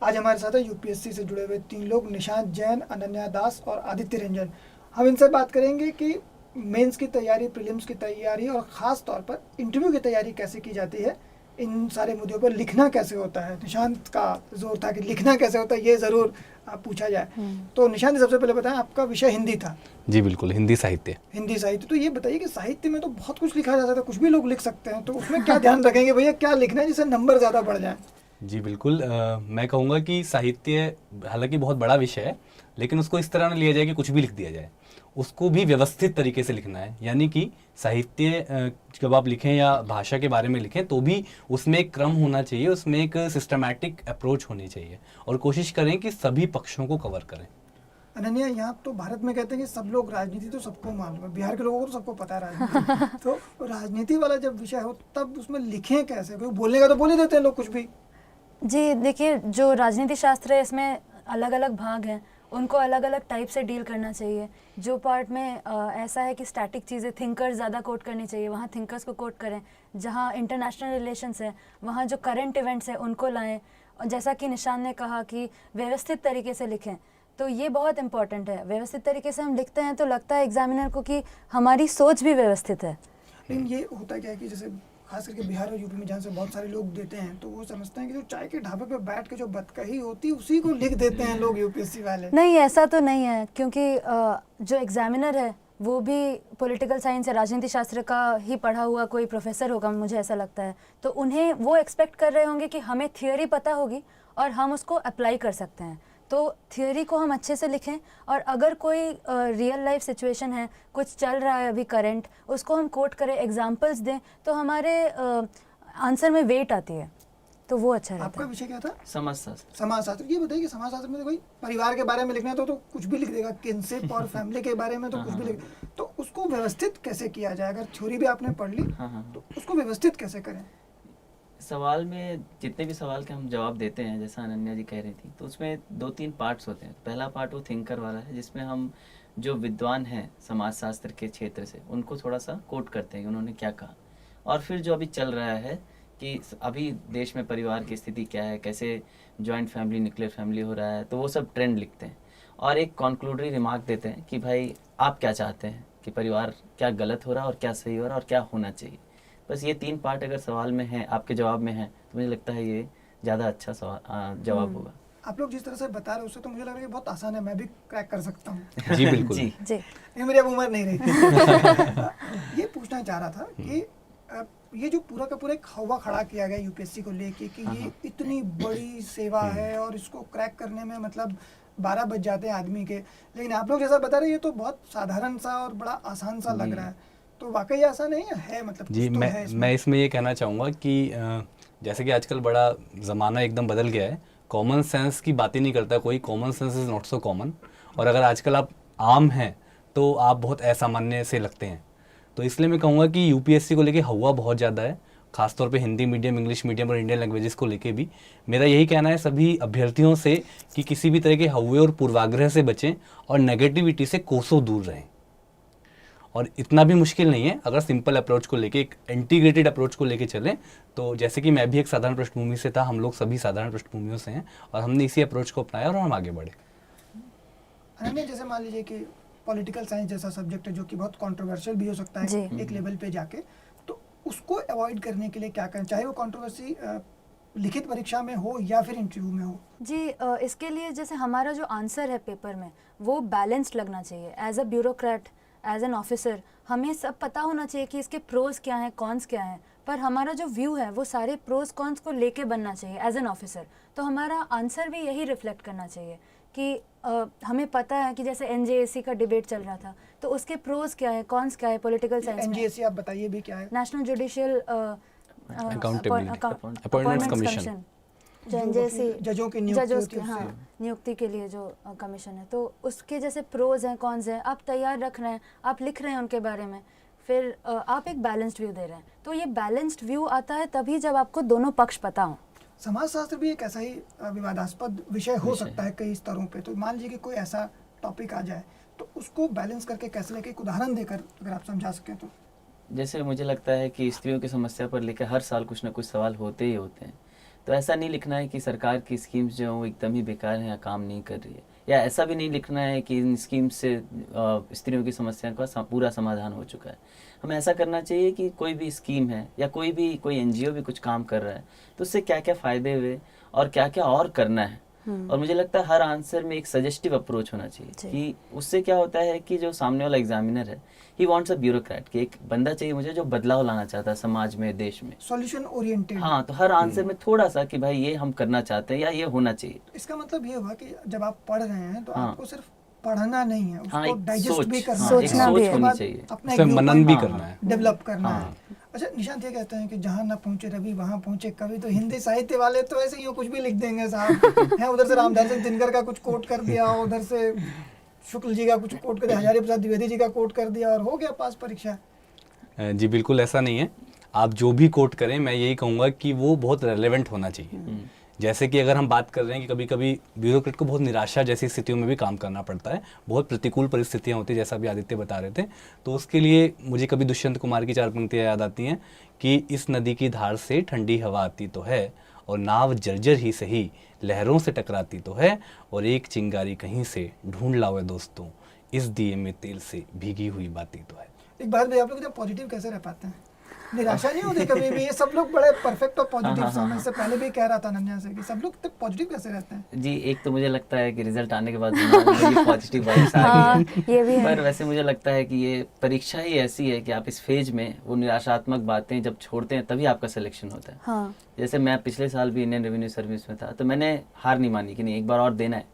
आज हमारे साथ है यूपीएससी से जुड़े हुए 3 लोग, निशांत जैन, अनन्या दास और आदित्य रंजन। हम इनसे बात करेंगे कि मेंस की तैयारी, प्रीलिम्स की तैयारी और ख़ास तौर पर इंटरव्यू की तैयारी कैसे की जाती है, इन सारे मुद्दों पर लिखना कैसे होता है। निशांत का जोर था कि लिखना कैसे होता है, ये ज़रूर पूछा जाए। तो निशांत, सबसे पहले बताएं, आपका विषय हिंदी था। जी बिल्कुल, हिंदी साहित्य। हिंदी साहित्य, तो ये बताइए कि साहित्य में तो बहुत कुछ लिखा जा सकता है, कुछ भी लोग लिख सकते हैं, तो उसमें क्या ध्यान रखेंगे भैया, क्या लिखना है जिससे नंबर ज़्यादा बढ़ जाए। जी बिल्कुल, मैं कहूँगा कि साहित्य हालांकि बहुत बड़ा विषय है, लेकिन उसको इस तरह ना लिया जाए कि कुछ भी लिख दिया जाए। उसको भी व्यवस्थित तरीके से लिखना है, यानी कि साहित्य जब आप लिखें या भाषा के बारे में लिखें तो भी उसमें एक क्रम होना चाहिए, उसमें एक सिस्टमैटिक अप्रोच होनी चाहिए और कोशिश करें कि सभी पक्षों को कवर करें। अनन्या, यहाँ तो भारत में कहते हैं कि सब लोग, राजनीति तो सबको मालूम है, बिहार के लोगों को तो सबको पता है राजनीति। तो राजनीति वाला जब विषय हो तब उसमें लिखें कैसे? क्योंकि बोलने का तो बोल ही देते हैं लोग कुछ भी। जी देखिए, जो राजनीति शास्त्र है इसमें अलग अलग भाग हैं, उनको अलग अलग टाइप से डील करना चाहिए। जो पार्ट में ऐसा है कि स्टैटिक चीज़ें थिंकर्स ज़्यादा कोट करनी चाहिए, वहाँ थिंकर्स को कोट करें। जहाँ इंटरनेशनल रिलेशंस है वहाँ जो करंट इवेंट्स हैं उनको लाएं। और जैसा कि निशान ने कहा कि व्यवस्थित तरीके से लिखें, तो ये बहुत इंपॉर्टेंट है। व्यवस्थित तरीके से हम लिखते हैं तो लगता है एग्जामिनर को कि हमारी सोच भी व्यवस्थित है। लेकिन ये होता क्या है कि जैसे खास करके बिहार और यूपी में जहाँ से बहुत सारे लोग देते हैं, तो वो समझते हैं कि जो चाय के ढाबे पे बैठ के जो बतकही होती है उसी को लिख देते हैं लोग, यूपीएससी वाले। नहीं, ऐसा तो नहीं है, क्योंकि जो एग्जामिनर है वो भी पॉलिटिकल साइंस या राजनीति शास्त्र का ही पढ़ा हुआ कोई प्रोफेसर होगा, मुझे ऐसा लगता है। तो उन्हें वो एक्सपेक्ट कर रहे होंगे कि हमें थियोरी पता होगी और हम उसको अप्लाई कर सकते हैं। तो थियोरी को हम अच्छे से लिखें, और अगर कोई रियल लाइफ सिचुएशन है, कुछ चल रहा है अभी करंट, उसको हम कोट करें, एग्जांपल्स दें, तो हमारे आंसर में वेट आती है, तो वो अच्छा रहता है। आपका विषय क्या था? समाजशास्त्र। समाजशास्त्र। ये बताइए कि समाजशास्त्र में तो कोई परिवार के बारे में लिखना है तो कुछ भी लिख देगा, किनशिप और फैमिली के बारे में तो कुछ भी लिख, तो उसको व्यवस्थित कैसे किया जाए? अगर थ्योरी भी आपने पढ़ ली तो उसको व्यवस्थित कैसे करें? सवाल में जितने भी सवाल के हम जवाब देते हैं, जैसा अनन्या जी कह रही थी, तो उसमें 2-3 पार्ट्स होते हैं। पहला पार्ट वो थिंकर वाला है, जिसमें हम जो विद्वान हैं समाजशास्त्र के क्षेत्र से उनको थोड़ा सा कोट करते हैं कि उन्होंने क्या कहा। और फिर जो अभी चल रहा है कि अभी देश में परिवार की स्थिति क्या है, कैसे जॉइंट फैमिली, न्यूक्लियर फैमिली हो रहा है, तो वो सब ट्रेंड लिखते हैं और एक कॉन्क्लूडरी रिमार्क देते हैं कि भाई आप क्या चाहते हैं कि परिवार क्या गलत हो रहा है और क्या सही हो रहा है और क्या होना चाहिए। बस ये 3 पार्ट अगर सवाल में है, आपके जवाब में है, तो मुझे लगता है ये ज़्यादा अच्छा सवाल जवाब होगा। आप लोग जिस तरह से बता रहे हो उससे तो मुझे लग रहा है कि बहुत आसान है, मैं भी क्रैक कर सकता हूँ। जी बिल्कुल। जी जी नहीं, मेरी अब उम्र नहीं रही। ये पूछना चाह रहा था कि ये जो पूरा का पूरा एक हवा खड़ा किया गया यूपीएससी को लेके कि ये इतनी बड़ी सेवा है और इसको क्रैक करने में मतलब 12 बज जाते हैं आदमी के, लेकिन आप लोग जैसा बता रहे हैं ये तो बहुत साधारण सा और बड़ा आसान सा लग रहा है। तो वाकई आसान है मतलब जी, कुछ तो है मैं इसमें ये कहना चाहूँगा कि जैसे कि आजकल बड़ा ज़माना एकदम बदल गया है, कॉमन सेंस की बात ही नहीं करता कोई, common sense is not so common. और अगर आजकल आप आम हैं तो आप बहुत असामान्य से लगते हैं। तो इसलिए मैं कहूँगा कि यूपीएससी को लेके हवा बहुत ज़्यादा है, खासतौर पे हिंदी मीडियम, इंग्लिश मीडियम और इंडियन लैंग्वेजेस को लेके भी। मेरा यही कहना है सभी अभ्यर्थियों से कि किसी भी तरह के हवा और पूर्वाग्रह से बचें और नेगेटिविटी से कोसों दूर रहें। और इतना भी मुश्किल नहीं है, अगर सिंपल अप्रोच को लेके, एक इंटीग्रेटेड अप्रोच को लेके चलें, तो जैसे कि मैं भी एक साधारण पृष्ठभूमि से था, हम लोग सभी साधारण पृष्ठभूमियों से हैं और हमने इसी अप्रोच को अपनाया और हम आगे बढ़े। अनन्या, जैसे मान लीजिए कि पॉलिटिकल साइंस जैसा सब्जेक्ट है जो कि बहुत कंट्रोवर्शियल भी हो सकता है एक लेवल पे जाके, तो उसको अवॉइड करने के लिए क्या करें, चाहे वो कंट्रोवर्सी लिखित परीक्षा में हो या फिर इंटरव्यू में हो? जी, इसके लिए जैसे हमारा जो आंसर है पेपर में वो बैलेंस्ड लगना चाहिए। As a bureaucrat, as an officer, हमें सब पता होना चाहिए कि इसके प्रोज क्या हैं, कॉन्स क्या हैं, पर हमारा जो व्यू है वो सारे प्रोज कॉन्स को लेके बनना चाहिए एज एन ऑफिसर। तो हमारा आंसर भी यही रिफ्लेक्ट करना चाहिए कि हमें पता है कि जैसे एनजेएसी का डिबेट चल रहा था, तो उसके प्रोज क्या है, कॉन्स क्या है पॉलिटिकल साइंस में। एनजेएसी आप बताइए भी क्या है? नेशनल जुडिशियल अपॉइंटमेंट्स कमीशन, जो एनजेएसी जजों की जजों की, नियुक्ति हाँ, नियुक्ति के लिए जो कमीशन है, तो उसके जैसे प्रोज हैं, कॉन्स हैं, आप तैयार रख रहे हैं, आप लिख रहे हैं उनके बारे में, फिर आप एक बैलेंस्ड व्यू दे रहे हैं। तो ये बैलेंस्ड व्यू आता है तभी जब आपको दोनों पक्ष पता हो। समाजशास्त्र भी एक ऐसा ही विवादास्पद विषय हो सकता है कई स्तरों पे। तो मान लीजिए कि कोई ऐसा टॉपिक आ जाए तो उसको बैलेंस करके कैसे लेके, एक उदाहरण देकर अगर आप समझा सकें तो। जैसे मुझे लगता है कि स्त्रियों की समस्या पर लेकर हर साल कुछ ना कुछ सवाल होते ही होते हैं। तो ऐसा नहीं लिखना है कि सरकार की स्कीम्स जो हैं वो एकदम ही बेकार हैं या काम नहीं कर रही है, या ऐसा भी नहीं लिखना है कि इन स्कीम्स से स्त्रियों की समस्या का पूरा समाधान हो चुका है। हमें ऐसा करना चाहिए कि कोई भी स्कीम है या कोई एनजीओ भी कुछ काम कर रहा है तो उससे क्या क्या फ़ायदे हुए और क्या क्या और करना है। और मुझे लगता है हर आंसर में एक सजेस्टिव अप्रोच होना चाहिए कि उससे क्या होता है कि जो सामने वाला एग्जामिनर है ही वांट्स अ ब्यूरोक्रेट, कि एक बंदा चाहिए मुझे जो बदलाव लाना चाहता है समाज में, देश में, सॉल्यूशन ओरिएंटेड। हाँ, तो हर आंसर में थोड़ा सा कि भाई ये हम करना चाहते हैं या ये होना चाहिए। इसका मतलब ये हुआ कि जब आप पढ़ रहे हैं तो हाँ। आपको सिर्फ पढ़ना नहीं है, हाँ, उसको एक डाइजेस्ट सोच, भी करना हाँ, है, एक सोचना भी उसके है। बाद होनी चाहिए। अपना उसे एक मनन भी हाँ, करना है। डेवलप करना हाँ। है। अच्छा, निशांत ये कहते हैं कि जहाँ ना पहुंचे रवि वहाँ पहुंचे कवि, तो हिंदी साहित्य वाले तो ऐसे ही कुछ भी लिख देंगे साहब है, उधर से रामधारी सिंह दिनकर का कुछ कोट कर दिया, उधर से शुक्ल जी का कुछ कोट कर दिया, हजारी प्रसाद द्विवेदी जी का कोट कर दिया और हो गया पास परीक्षा। जी बिल्कुल ऐसा नहीं है। आप जो भी कोट करें मैं यही कहूँगा कि वो बहुत रेलेवेंट होना चाहिए। जैसे कि अगर हम बात कर रहे हैं कि कभी कभी ब्यूरोक्रेट को बहुत निराशा जैसी स्थितियों में भी काम करना पड़ता है, बहुत प्रतिकूल परिस्थितियां होती हैं, जैसा अभी आदित्य बता रहे थे, तो उसके लिए मुझे कभी दुष्यंत कुमार की 4 पंक्तियां याद आती हैं कि इस नदी की धार से ठंडी हवा आती तो है और नाव जर्जर ही सही लहरों से टकराती तो है, और एक चिंगारी कहीं से ढूंढ लाओ दोस्तों, इस दिए में तेल से भीगी हुई बाती तो है। एक बात भाई, आप लोग पॉजिटिव कैसे रह पाते हैं? निराशा नहीं होती कभी भी? ये सब लोग बड़े परफेक्ट और पॉजिटिव हैं। मैं इससे पहले भी कह रहा था अनन्या से कि सब लोग तो पॉजिटिव कैसे रहते हैं? जी, एक तो मुझे लगता है कि रिजल्ट आने के बाद ये पॉजिटिव वाइब्स आ हाँ, गई ये भी है। है। पर वैसे मुझे लगता है कि ये परीक्षा ही ऐसी है कि आप इस फेज में वो निराशात्मक बातें जब छोड़ते हैं तभी आपका सिलेक्शन होता है। हाँ। जैसे मैं पिछले साल भी इंडियन रेवेन्यू सर्विस में था, तो मैंने हार नहीं मानी कि नहीं एक बार और देना है,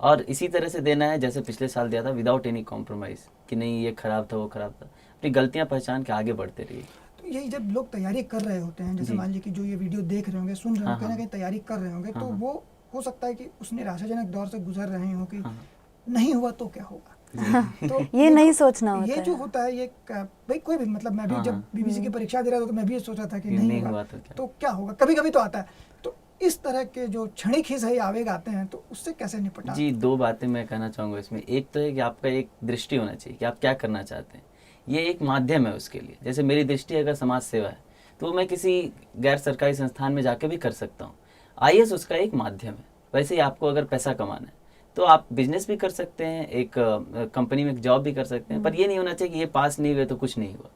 और इसी तरह से देना है जैसे पिछले साल दिया था, विदाउट एनी कॉम्प्रोमाइज़ कि नहीं ये खराब था वो खराब था। अपनी गलतियाँ पहचान के आगे बढ़ते रहिए। तो यही जब लोग तैयारी कर रहे होते हैं, जैसे जी। मान लीजिए कि जो ये वीडियो देख रहे होंगे, सुन रहे हाँ, होंगे, कहीं ना हाँ। कहीं तैयारी कर रहे होंगे, तो हाँ, हाँ। वो हो सकता है कि उस निराशाजनक दौर से गुजर रहे हो कि हाँ। नहीं हुआ तो क्या होगा। तो ये नहीं जो- सोचना होता ये है। जो होता है ये भाई कोई भी, मतलब मैं भी हाँ, जब हाँ। बीबीसी की परीक्षा दे रहा था तो मैं भी ये सोच रहा था कि कि नहीं नहीं हुआ हुआ तो क्या। होगा, कभी कभी तो आता है। तो इस तरह के जो क्षणिक ही सही आवेग आते हैं, तो उससे कैसे निपटा? जी, 2 बातें मैं कहना चाहूँगा इसमें। एक तो है कि आपका एक दृष्टि होना चाहिए कि आप क्या करना चाहते हैं, ये एक माध्यम है उसके लिए। जैसे मेरी दृष्टि अगर समाज सेवा है तो मैं किसी गैर सरकारी संस्थान में जाके भी कर सकता हूँ। आईएएस उसका एक माध्यम है। वैसे ही आपको अगर पैसा कमाना है तो आप बिजनेस भी कर सकते हैं, एक कंपनी में एक जॉब भी कर सकते हैं, पर ये नहीं होना चाहिए कि ये पास नहीं हुए तो कुछ नहीं हुआ,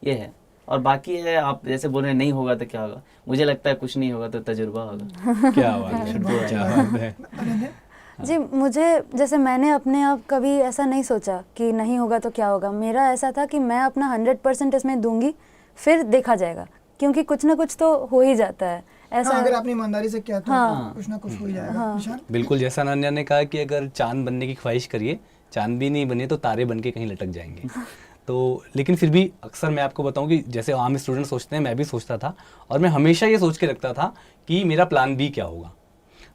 ये है। और बाकी है, आप जैसे बोल रहे हैं नहीं होगा तो क्या होगा, मुझे लगता है कुछ नहीं होगा तो तजुर्बा होगा। क्या बात है, क्या बात है। अनन्या? जी, मुझे जैसे मैंने अपने आप कभी ऐसा नहीं सोचा कि नहीं होगा तो क्या होगा। मेरा ऐसा था कि मैं अपना 100% इसमें दूंगी, फिर देखा जाएगा, क्योंकि कुछ ना कुछ तो हो ही जाता है ऐसा। हाँ, अगर आपने ईमानदारी से किया तो हाँ। कुछ ना कुछ हो ही जाएगा। हाँ। निशान? बिल्कुल, जैसा अनन्या ने कहा कि अगर चांद बनने की ख्वाहिश करिए, चांद भी नहीं बने तो तारे बन के कहीं लटक जाएंगे। तो लेकिन फिर भी अक्सर मैं आपको बताऊं कि जैसे आम स्टूडेंट सोचते हैं, मैं भी सोचता था, और मैं हमेशा ये सोच के रखता था कि मेरा प्लान बी क्या होगा।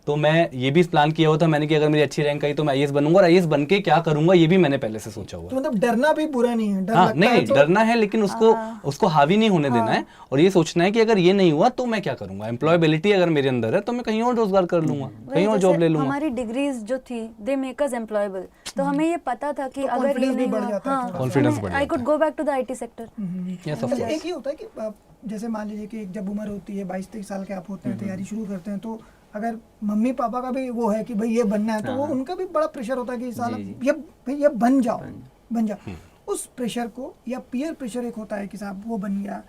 तो मैं ये भी प्लान किया हुआ था मैंने कि अगर मेरी अच्छी रैंक आई तो मैं आईएएस बनूंगा, और आईएएस बन के क्या करूंगा ये भी मैंने पहले से सोचा हुआ तो है। मतलब डरना भी बुरा नहीं है, डर हाँ, लगता नहीं है नहीं, तो डरना है, लेकिन उसको हावी नहीं होने देना है, और ये सोचना है कि अगर ये नहीं हुआ तो मैं क्या करूंगा। एम्प्लॉयबिलिटी अगर मेरे अंदर है तो मैं कहीं और रोजगार कर लूंगा, कहीं और जॉब ले लूंगा। हमारी डिग्रीज जो थी दे मेक अस एम्प्लॉयबल, तो हमें ये पता था कि तो अगर ये confidence भी नहीं बढ़ हुआ, जाता है थोड़ा सा। Confidence बढ़ आई जाता कुड है। Go back to the IT sector. Yes, of अच्छा, course. एक ही होता है कि जैसे मान लीजिए कि जब उम्र होती है 22-23 साल के आप होते हैं, तैयारी शुरू करते हैं, तो अगर मम्मी पापा का भी वो है कि भाई ये बनना है, तो वो हाँ। उनका भी बड़ा प्रेशर होता है कि साला जी, जी। ये भाई ये बन जाओ, बन बन जाओ। उस प्रेशर को, या पीयर प्रेशर एक होता है कि साहब वो बन गया,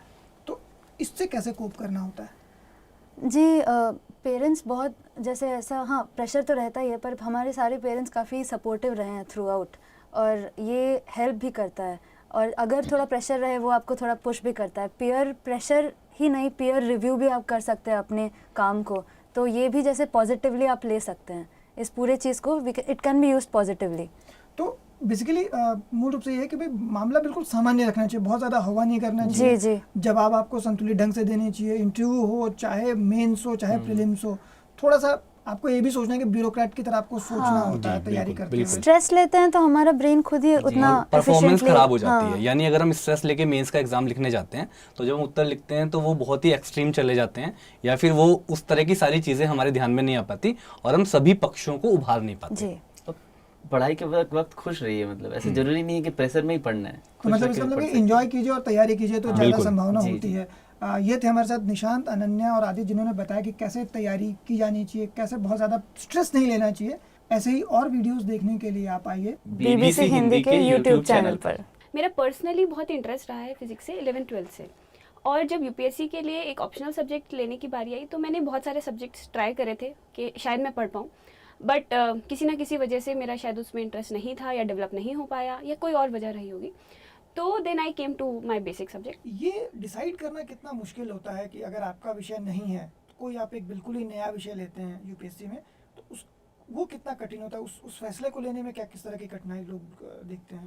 तो इससे कैसे कोप करना होता है? जी, पेरेंट्स बहुत जैसे ऐसा, हाँ प्रेशर तो रहता ही है, पर हमारे सारे पेरेंट्स काफ़ी सपोर्टिव रहे हैं थ्रू आउट, और ये हेल्प भी करता है। और अगर थोड़ा प्रेशर रहे वो आपको थोड़ा पुश भी करता है। पीयर प्रेशर ही नहीं, पीयर रिव्यू भी आप कर सकते हैं अपने काम को, तो ये भी जैसे पॉजिटिवली आप ले सकते हैं इस पूरे चीज़ को, it can be used positively. तो बेसिकली मूल रूप से ये है कि भाई मामला बिल्कुल सामान्य रखना चाहिए, बहुत ज़्यादा हवा नहीं करना चाहिए। जी। जवाब आपको संतुलित ढंग से देने चाहिए, इंटरव्यू हो चाहे मेंस हो चाहे प्रीलिम्स हो। थोड़ा सा आपको ये भी सोचना है कि ब्यूरोक्रेट की तरह आपको सोचना होता है जी, तैयारी बिल्कुल, करते हुए। बिल्कुल। स्ट्रेस लेते हैं तो हमारा ब्रेन खुद ही उतना परफॉर्मेंस efficiently- खराब हो जाती हाँ। है। यानी अगर हम स्ट्रेस लेके मेंस का एग्जाम लिखने जाते हैं तो जब हम उत्तर लिखते हैं तो वो बहुत ही एक्सट्रीम चले जाते हैं, या फिर वो उस तरह की सारी चीजें हमारे ध्यान में नहीं आ पाती और हम सभी पक्षों को उभार नहीं पाते। जी। तो पढ़ाई के वक्त खुश रहिए, मतलब ऐसे जरूरी नहीं है कि प्रेशर में ही पढ़ना है। तो मतलब इसका मतलब कि एंजॉय कीजिए और तैयारी कीजिए तो ज़्यादा बिल्कुल। संभावना जी, होती जी। है। ये थे हमारे साथ निशांत, अनन्या और आदित्य, जिन्होंने बताया कि कैसे तैयारी की जानी चाहिए, कैसे बहुत ज़्यादा स्ट्रेस नहीं लेना चाहिए। ऐसे ही और वीडियोस देखने के लिए आप आइए BBC हिंदी के YouTube चैनल पर। मेरा पर्सनली बहुत इंटरेस्ट रहा है फिजिक्स से 11th-12th से, और जब यूपीएससी के लिए एक ऑप्शनल सब्जेक्ट लेने की बारी आई तो मैंने बहुत सारे सब्जेक्ट्स ट्राई करे थे कि शायद मैं पढ़ पाऊँ, बट किसी ना किसी वजह से मेरा शायद उसमें इंटरेस्ट नहीं था या डेवलप नहीं हो पाया या कोई और वजह रही होगी। तो then I came to my basic subject. ये डिसाइड करना कितना मुश्किल होता है कि अगर आपका विषय नहीं है, कोई आप एक बिल्कुल ही नया विषय लेते हैं यूपीएससी में, तो वो कितना कठिन होता है, उस फैसले को लेने में क्या किस तरह की कठिनाई लोग देखते हैं?